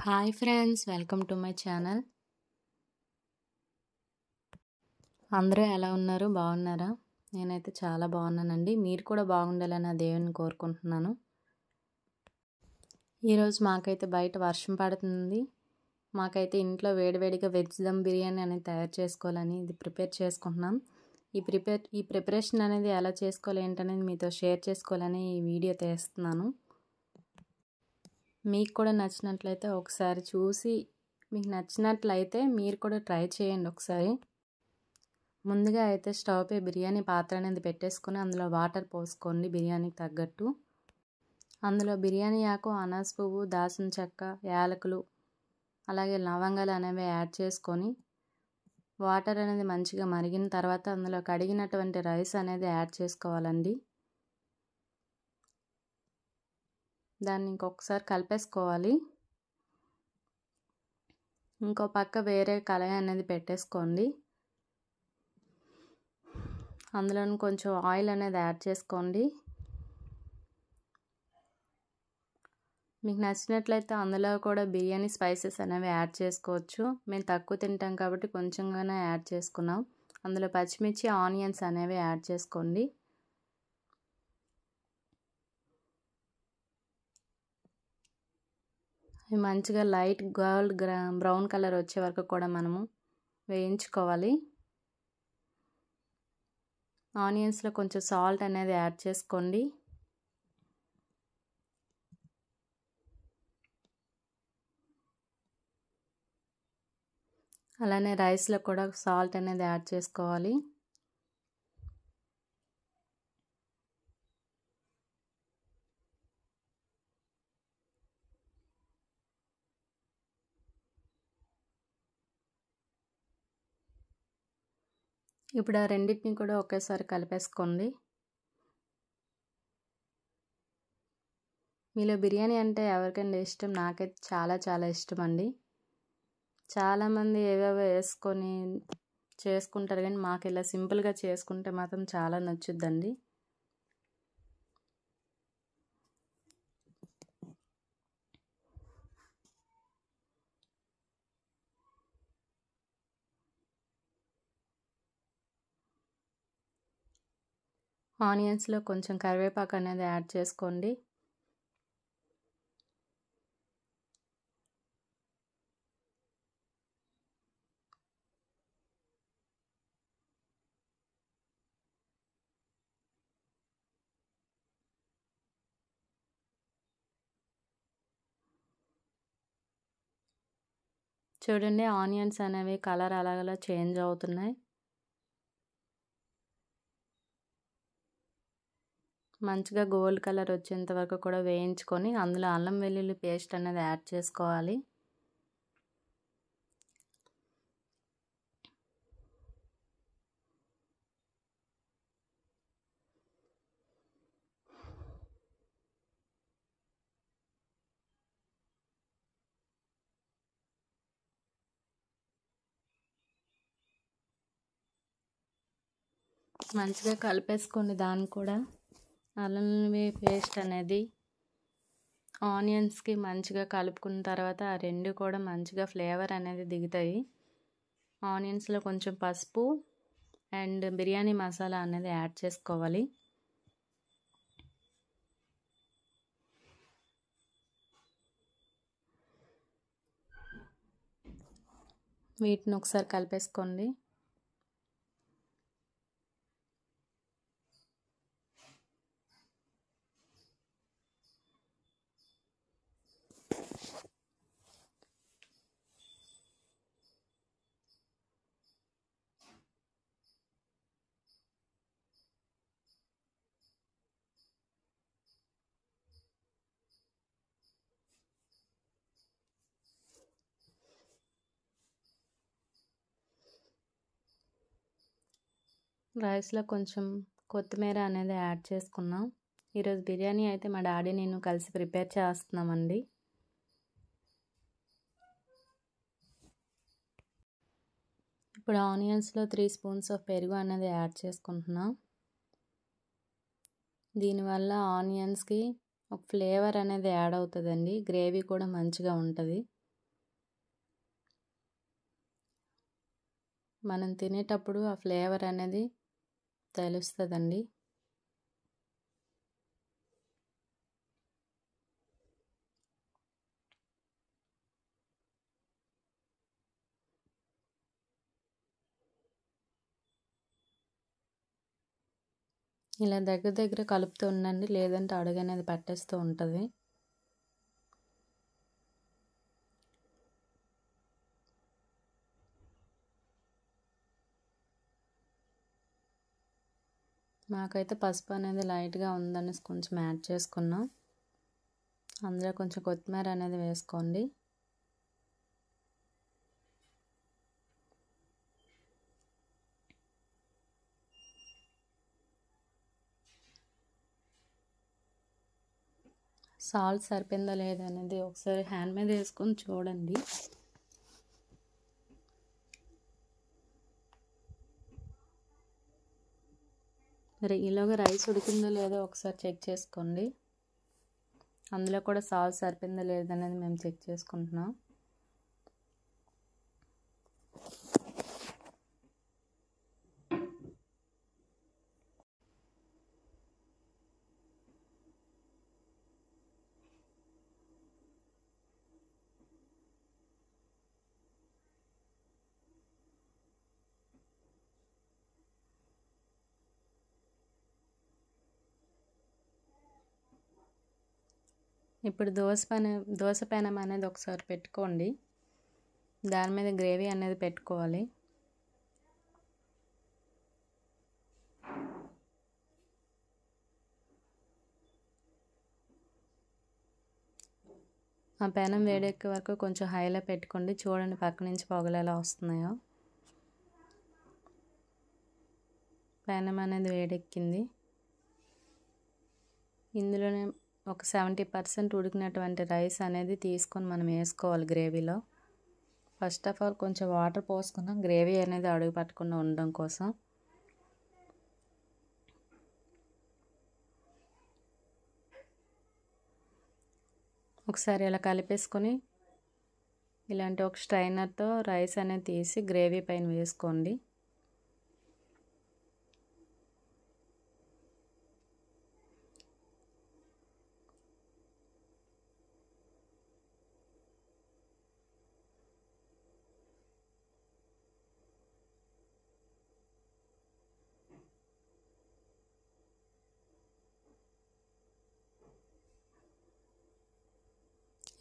Hi friends, welcome to my channel. అందరూ ఎలా ఉన్నారు? బాగున్నారా? నేనైతే చాలా బాగున్నానండి. మీరు కూడా బాగుండాలని ఆ దేవుని కోరుకుంటున్నాను. ఈరోజు మాకైతే బయట వర్షం పడుతుంది. మాకైతే ఇంట్లో వేడివేడిగా వెజ్ దమ్ బిర్యానీ అనేది తయారు చేసుకోవాలని ఇది ప్రిపేర్ చేసుకుంటున్నాం. ఈ ప్రిపరేషన్ అనేది ఎలా చేసుకోవాలి ఏంటనేది మీతో షేర్ చేసుకోవాలని ఈ వీడియో తీస్తున్నాను. మీకు కూడా నచ్చినట్లయితే ఒకసారి చూసి మీకు నచ్చినట్లయితే మీరు కూడా ట్రై చేయండి ఒకసారి. ముందుగా అయితే స్టవ్ పై బిర్యానీ పాత్ర అనేది పెట్టేసుకొని అందులో వాటర్ పోసుకోండి బిర్యానీకి తగ్గట్టు. అందులో బిర్యానీ ఆకు, అనాస పువ్వు, దాల్చిన చెక్క, యాలకులు అలాగే లవంగాలు అనేవి యాడ్ చేసుకొని వాటర్ అనేది మంచిగా మరిగిన తర్వాత అందులో కడిగినటువంటి రైస్ అనేది యాడ్ చేసుకోవాలండి. దాన్ని ఇంకొకసారి కలిపేసుకోవాలి. ఇంకో పక్క వేరే కళాయి అనేది పెట్టేసుకోండి. అందులో కొంచెం ఆయిల్ అనేది యాడ్ చేసుకోండి. మీకు నచ్చినట్లయితే అందులో కూడా బిర్యానీ స్పైసెస్ అనేవి యాడ్ చేసుకోవచ్చు. మేము తక్కువ తింటాం కాబట్టి కొంచెంగానే యాడ్ చేసుకున్నాం. అందులో పచ్చిమిర్చి, ఆనియన్స్ అనేవి యాడ్ చేసుకోండి. మంచిగా లైట్ గోల్డ్ బ్రౌన్ కలర్ వచ్చే వరకు కూడా మనము వేయించుకోవాలి. ఆనియన్స్లో కొంచెం సాల్ట్ అనేది యాడ్ చేసుకోండి. అలానే రైస్లో కూడా సాల్ట్ అనేది యాడ్ చేసుకోవాలి. ఇప్పుడు ఆ రెండింటిని కూడా ఒకేసారి కలిపేసుకోండి. మీలో బిర్యానీ అంటే ఎవరికైనా ఇష్టం? నాకైతే చాలా చాలా ఇష్టం అండి. చాలామంది ఏవేవో వేసుకొని చేసుకుంటారు కానీ మాకు ఇలా సింపుల్గా చేసుకుంటే మాత్రం చాలా నచ్చుద్దండి. ఆనియన్స్లో కొంచెం కరివేపాకు అనేది యాడ్ చేసుకోండి. చూడండి, ఆనియన్స్ అనేవి కలర్ అలాగలా చేంజ్ అవుతున్నాయి. మంచిగా గోల్డ్ కలర్ వచ్చేంత వరకు కూడా వేయించుకొని అందులో అల్లం వెల్లుల్లి పేస్ట్ అనేది యాడ్ చేసుకోవాలి. మంచిగా కలిపేసుకోండి. దాన్ని కూడా అల్లం వెల్లుల్లి పేస్ట్ అనేది ఆనియన్స్కి మంచిగా కలుపుకున్న తర్వాత ఆ రెండు కూడా మంచిగా ఫ్లేవర్ అనేది దిగుతాయి. ఆనియన్స్లో కొంచెం పసుపు అండ్ బిర్యానీ మసాలా అనేది యాడ్ చేసుకోవాలి. వీటిని ఒకసారి కలిపేసుకోండి. రైస్లో కొంచెం కొత్తిమీర అనేది యాడ్ చేసుకున్నాం. ఈరోజు బిర్యానీ అయితే మా డాడీ నేను కలిసి ప్రిపేర్ చేస్తున్నామండి. ఇప్పుడు ఆనియన్స్లో 3 స్పూన్స్ ఆఫ్ పెరుగు అనేది యాడ్ చేసుకుంటున్నాం. దీనివల్ల ఆనియన్స్కి ఒక ఫ్లేవర్ అనేది యాడ్ అవుతుందండి. గ్రేవీ కూడా మంచిగా ఉంటుంది. మనం తినేటప్పుడు ఆ ఫ్లేవర్ అనేది తెలుస్తుందండి. ఇలా దగ్గర దగ్గర కలుపుతూ ఉండండి, లేదంటే అడుగు అనేది పట్టేస్తూ ఉంటుంది. మాకైతే పసుపు అనేది లైట్గా ఉందనేసి కొంచెం యాడ్ చేసుకున్నాం. అందులో కొంచెం కొత్తిమీర అనేది వేసుకోండి. సాల్ట్ సరిపోయిందా లేదా అనేది ఒకసారి హ్యాండ్ మీద వేసుకొని చూడండి. మరి ఈలోగా రైస్ ఉడికిందో లేదో ఒకసారి చెక్ చేసుకోండి. అందులో కూడా సాల్ట్ సరిపోయిందో లేదో అనేది మేము చెక్ చేసుకుంటున్నాం. ఇప్పుడు దోశ పెనం అనేది ఒకసారి పెట్టుకోండి. దాని మీద గ్రేవీ అనేది పెట్టుకోవాలి. ఆ పెనం వేడెక్కే వరకు కొంచెం హైలో పెట్టుకోండి. చూడండి పక్క నుంచి పొగలు ఎలా వస్తున్నాయో. పెనం అనేది వేడెక్కింది. ఇందులోనే ఒక 70% ఉడికినటువంటి రైస్ అనేది తీసుకొని మనం వేసుకోవాలి గ్రేవీలో. ఫస్ట్ ఆఫ్ ఆల్ కొంచెం వాటర్ పోసుకున్నాం, గ్రేవీ అనేది అడుగు పట్టకుండా ఉండడం కోసం. ఒకసారి ఇలా కలిపేసుకొని ఇలాంటి ఒక స్ట్రైనర్తో రైస్ అనేది తీసి గ్రేవీ పైన వేసుకోండి.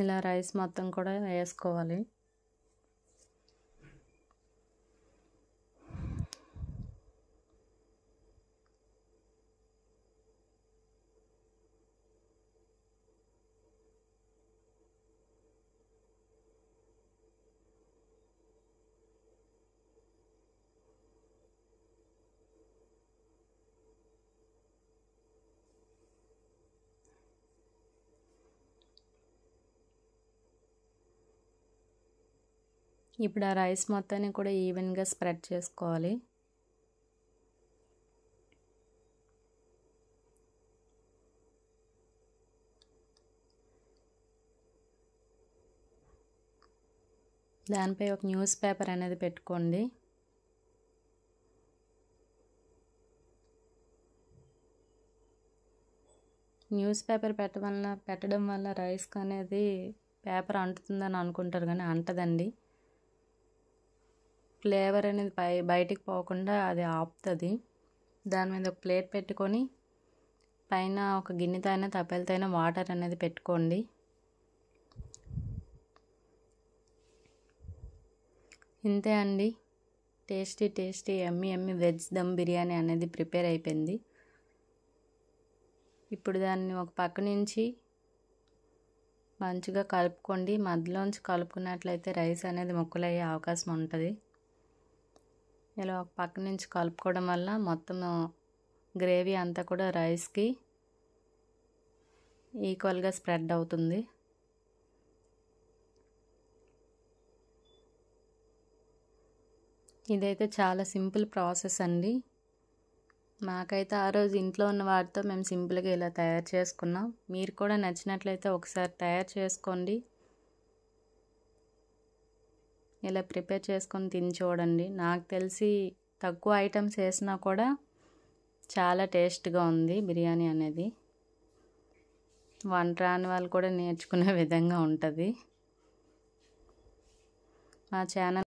ఇలా రైస్ మొత్తం కూడా వేసుకోవాలి. ఇప్పుడు ఆ రైస్ మొత్తాన్ని కూడా ఈవెన్గా స్ప్రెడ్ చేసుకోవాలి. దానిపై ఒక న్యూస్ పేపర్ అనేది పెట్టుకోండి. న్యూస్ పేపర్ పెట్టడం వల్ల రైస్కి అనేది పేపర్ అంటుతుందని అనుకుంటారు, కానీ అంటదండి. ఫ్లేవర్ అనేది బయటికి పోకుండా అది ఆపుతుంది. దాని మీద ఒక ప్లేట్ పెట్టుకొని పైన ఒక గిన్నెతో అయినా తప్పెలతో అయినా వాటర్ అనేది పెట్టుకోండి. ఇంతే అండి, టేస్టీ ఎమ్మి వెజ్ దమ్ బిర్యానీ అనేది ప్రిపేర్ అయిపోయింది. ఇప్పుడు దాన్ని ఒక పక్క నుంచి మంచిగా కలుపుకోండి. మధ్యలోంచి కలుపుకున్నట్లయితే రైస్ అనేది ముక్కలయ్యే అవకాశం ఉంటుంది. ఇలా ఒక పక్క నుంచి కలుపుకోవడం వల్ల మొత్తం గ్రేవీ అంతా కూడా రైస్కి ఈక్వల్గా స్ప్రెడ్ అవుతుంది. ఇదైతే చాలా సింపుల్ ప్రాసెస్ అండి. మాకైతే ఆ రోజు ఇంట్లో ఉన్న వాటితో మేము సింపుల్గా ఇలా తయారు చేసుకున్నాం. మీరు కూడా నచ్చినట్లయితే ఒకసారి తయారు చేసుకోండి. ఇలా ప్రిపేర్ చేసుకొని తిని చూడండి. నాకు తెలిసి తక్కువ ఐటమ్స్ వేసినా కూడా చాలా టేస్ట్గా ఉంది బిర్యానీ అనేది. వంట రాని వాళ్ళు కూడా నేర్చుకునే విధంగా ఉంటుంది. మా ఛానల్